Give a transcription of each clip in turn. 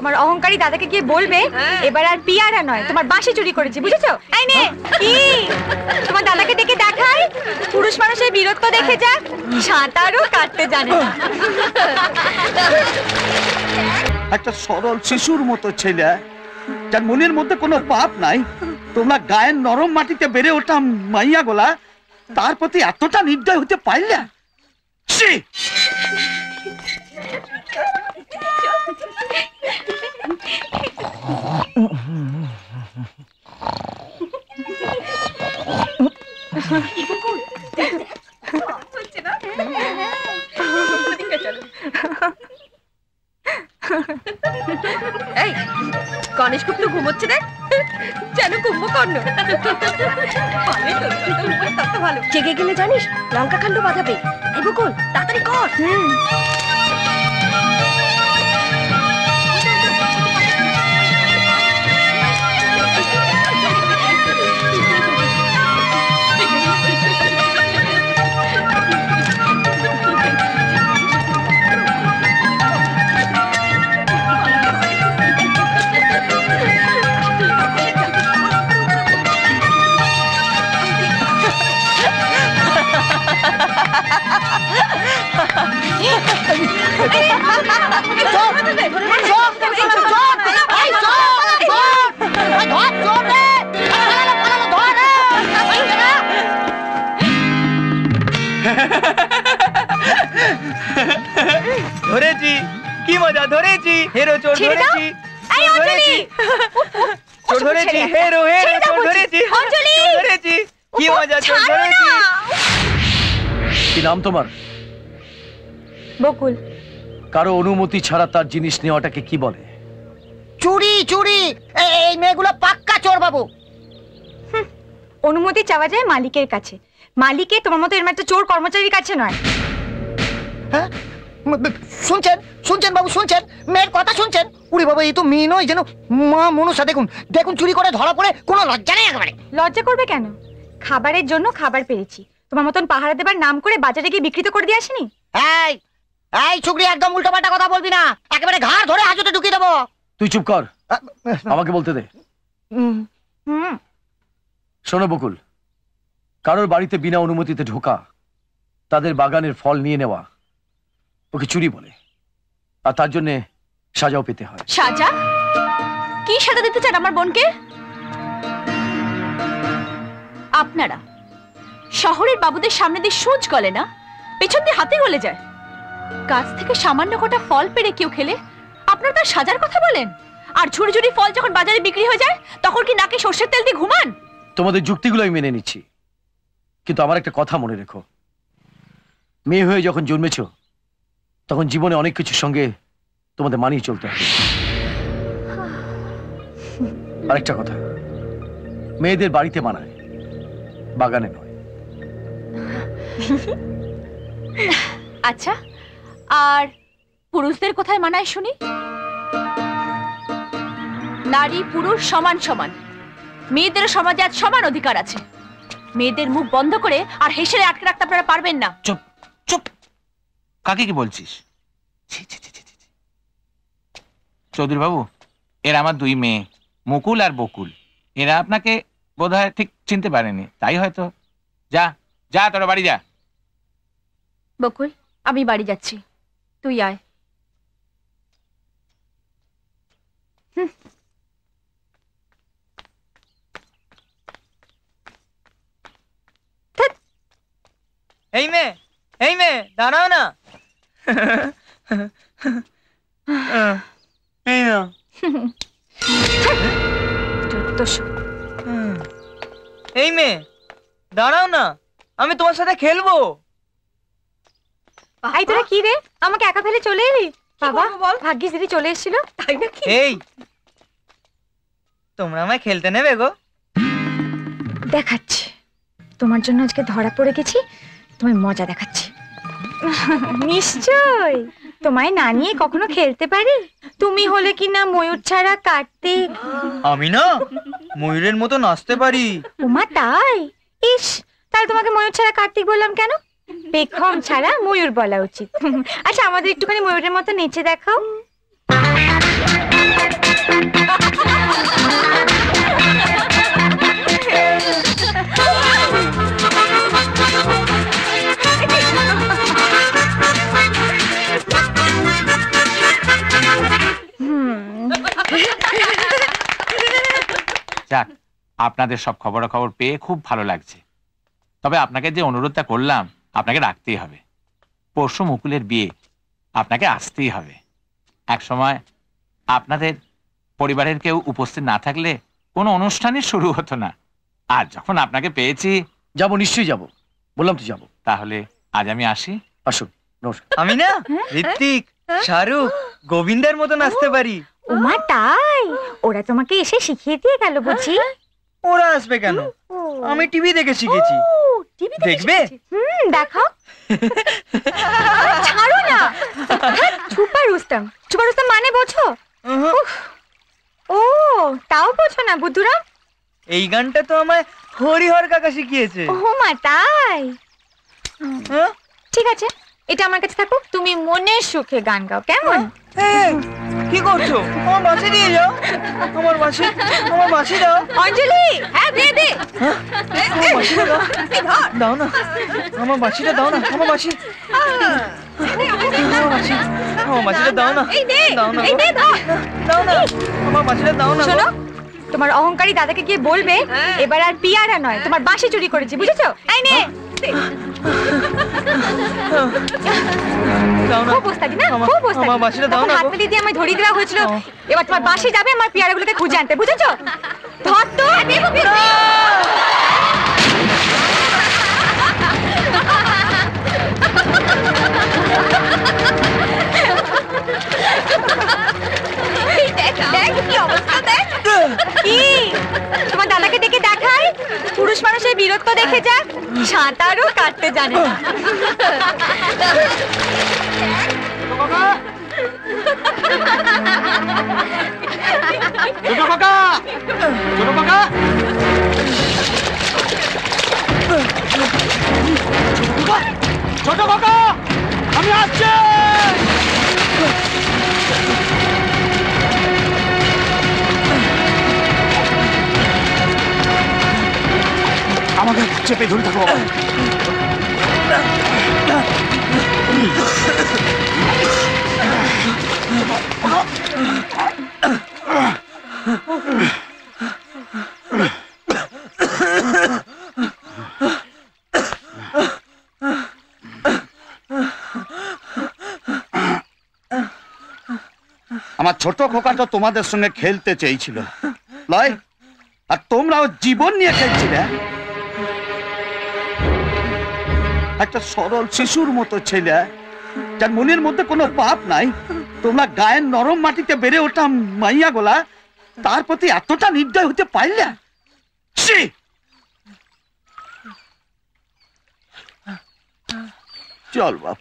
তোমার অহংকারী দাদাকে গিয়ে বলবে এবার আর পিয়ারা নয়, তোমার বাঁশি চুরি করেছে, বুঝেছো? এই নে, কি তোমার দাদাকে ডেকে দেখাই, পুরুষ মানুষের বীরত্ব দেখে যাক, সাঁতারও কাটতে জানে না। একটা সরল শিশুর মতো ছেলে, যার মনের মধ্যে কোনো পাপ নাই, তোমরা গায়ের নরম মাটিতে বেড়ে ওঠা মাইয়া গোলা তার প্রতি এতটা নির্দয় হতে পারলে? এই গণেশ গুপ্ত ঘুমোচ্ছে দেখ, যেন কুম্ভকর্ণ। ভালো জেগে গেলে জানিস লঙ্কা কাণ্ড বাঁধাবে। এই বকুল তাড়াতাড়ি কর। ধরেছি, কি মজা ধরেছি, হেরো চোর ধরেছি, চোর ধরেছি, হেরো হেরো চোর ধরেছি, ধরেছি, কি মজা চোর ধরেছি। কি নাম তোমার? বকুল। কারো অনুমতি ছাড়া তার জিনিস নেওয়াটাকে কি বলে? চুরি। চুরি। এই মেয়েগুলো পাক্কা চোর বাবু। অনুমতি চাওয়া যায় মালিকের কাছে, মালিকে তোমার মতো এরকম একটা চোর কর্মচারীর কাছে নয়। হ্যাঁ শুনছেন শুনছেন বাবু, শুনছেন? মেয়ের কথা শুনছেন? উড়ি বাবা, এই তো মেয়ে নয়, যেন মা মনুষা। দেখুন দেখুন, চুরি করে ধরা পড়ে কোনো লজ্জা নেই একেবারে। লজ্জা করবে কেন? খাবারের জন্য খাবার পেয়েছি, তোমার মতন পাহারা দেবার নাম করে বাজারে গিয়ে বিক্রি করে দিয়ে আসিনি। এই এই চুগরি, একদম উল্টোপাল্টা কথা বলবি না, একেবারে ঘাড় ধরে হাজতে ঢুকিয়ে দেবো। তুই চুপ কর, আমাকে বলতে দে। শোনো বকুল, কারোর বাড়িতে বিনা অনুমতিতে ঢোকা, তাদের বাগানের ফল নিয়ে নেওয়া, ওকে চুরি বলে, আর তার জন্য সাজাও পেতে হয়। সাজা? কি সাজা দিতে চান আমার বোনকে? আপনারা শহরের বাবুদের সামনে দিয়ে সূচ গলে না, পেছন দিয়ে হাতি গলে যায়। গাছ থেকে সামান্য কটা ফল পেড়ে কেউ খেলে আপনারা তার সাজার কথা বলেন, আর ঝুড়ি ঝুড়ি ফল যখন বাজারে বিক্রি হয়ে যায় তখন কি নাকে সর্ষের তেল দিয়ে ঘুমান? তোমাদের যুক্তিগুলো আমি মেনে নিচ্ছি, কিন্তু আমার একটা কথা মনে রেখো, মেয়ে হয়ে যখন জন্মেছ তখন জীবনে অনেক কিছুর সঙ্গে তোমাদের মানিয়ে চলতে হবে। আরেকটা কথা, মেয়েদের বাড়িতে মানায়, বাগানে নয়। আচ্ছা, আর পুরুষদের কোথায় মানায় শুনি? নারী পুরুষ সমান সমান, মেয়েদের সমাজে আজ সমান অধিকার আছে। মেয়েদের মুখ বন্ধ করে আর হেসে আটকে রাখতে আপনারা পারবেন না। চুপ চুপ, কাকে কি বলছিস? চৌধুরী বাবু, এরা আমার দুই মেয়ে, মুকুল আর বকুল। এরা আপনাকে বোধহয় ঠিক চিনতে পারেনি, তাই হয়তো। যা যা, তোরা বাড়ি যা। বকুল, আমি বাড়ি যাচ্ছি, তুই আয়। এই মেয়ে দাঁড়াও না। এই না, এই মেয়ে দাঁড়াও না, আমি তোমার সাথে খেলবো। এই তোরা কি রে, আমাকে একা ফেলে চলে এলি? বাবা বল, ভাগ্যিস দিদি চলে এসেছিল। তাই নাকি? এই তোমরা আমায় খেলতে নেবে গো? দেখাচ্ছি, তোমার জন্য আজকে ধরা পড়ে গেছি, তোমায় মজা দেখাচ্ছি। নিশ্চয়, তোমায় না নিয়ে কখনো খেলতে পারি? তুমি হলে কি না ময়ূর ছাড়া কার্তিক। আমি না ময়ূরের মতো নাচতে পারি। ওমা তাই? ইস, তাহলে তোমাকে ময়ূর ছাড়া কার্তিক বললাম কেন? পেখম ছাড়া ময়ূর বলা উচিত। আচ্ছা, আমাদের একটুখানি ময়ূরের মতো নেচে দেখাও। যাক, আপনাদের সব খবরাখবর পেয়ে খুব ভালো লাগছে। তবে আপনাকে যে অনুরোধটা করলাম আপনাকে রাখতেই হবে। পরশু মুকুলের বিয়ে, আপনাকে আসতেই হবে। এক সময় আপনাদের পরিবারের কেউ উপস্থিত না থাকলে কোনো অনুষ্ঠানই শুরু হতো না। আর যখন আপনাকে পেয়েছি, যাব, নিশ্চয়ই যাব, বললাম তো যাব। তাহলে আজ আমি আসি। আসুন, নমস্কার। আমি না ঋত্বিক, শাহরুখ, গোবিন্দের মতো নাচতে পারি। ওমা তাই? ওরা তোমাকে এসে শিখিয়ে দিয়ে গেল বুঝি? ওরা আসবে কেন? আমি টিভি দেখে শিখেছি। দেখবে? দেখাও। ছাড়ো না। ছুপা রুস্তম। ছুপা রুস্তম মানে বোঝো? ও, তাও বোঝো না বুদ্ধুরাম? এই গানটা তো আমায় হরিহর কাকা শিখিয়েছে। ওমা তাই? ঠিক আছে, এটা আমার কাছে থাকুক। তুমি মনের সুখে গান গাও, কেমন? কি করছো? আমার বাঁশি দিয়ে যাও। আমার বাঁশি দাও। অঞ্জলি, হ্যাঁ দে দে। আমার বাঁশিটা দাও। দাও না, আমার বাঁশিটা দাও না। আমার বাঁশিটা দাও না। এই দে, দাও না, এই দে ধর। দাও না, আমার বাঁশিটা দাও না। শোনো, তোমার অহংকারী দাদাকে গিয়ে বলবে এবার আর পিয়ারা নয়, তোমার বাঁশি চুরি করেছি, বুঝেছো? এই নে। দাও না। খুব ওস্তাদি না, খুব ওস্তাদি। আমার বাঁশিটা দাও না। হাত মিলিয়ে দিয়ে আমায় ধরিয়ে দেওয়া হয়েছিল। এবার তোমার বাঁশি যাবে আমার পিয়ারাগুলোকে খুঁজে আনতে, বুঝেছো? ধর তো। কি তোমার দাদাকে ডেকে দেখাই? পুরুষ মানুষের বীরত্ব দেখে যা, সাঁতারও কাটতে জানে না। ছোট কাকা, আমি আসছি। আমাকে চেপে ধরে থাকো বাবা। আমার ছোট খোকাটা তোমাদের সঙ্গে খেলতে চেয়েছিল লয়, আর তোমরাও জীবন নিয়ে খেলছিলে। একটা সরল শিশুর মতো ছেলে, যার মনের মধ্যে কোনো পাপ নাই, তোমরা গায়ের নরম মাটিতে বেড়ে ওঠা মাইয়া গোলা, তার প্রতি এতটা নির্দয় হতে পারলে? চল বাপ,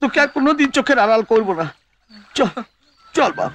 তোকে আর কোনোদিন চোখের আড়াল করবো না। চল চল বাপ।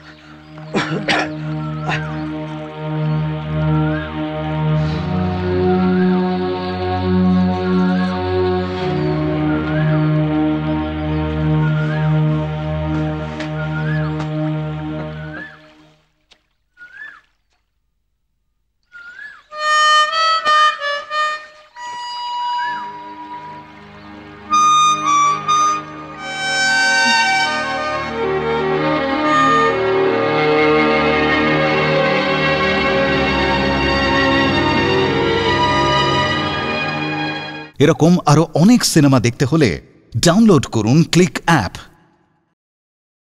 এরকম আরো অনেক সিনেমা দেখতে হলে ডাউনলোড করুন ক্লিক অ্যাপ।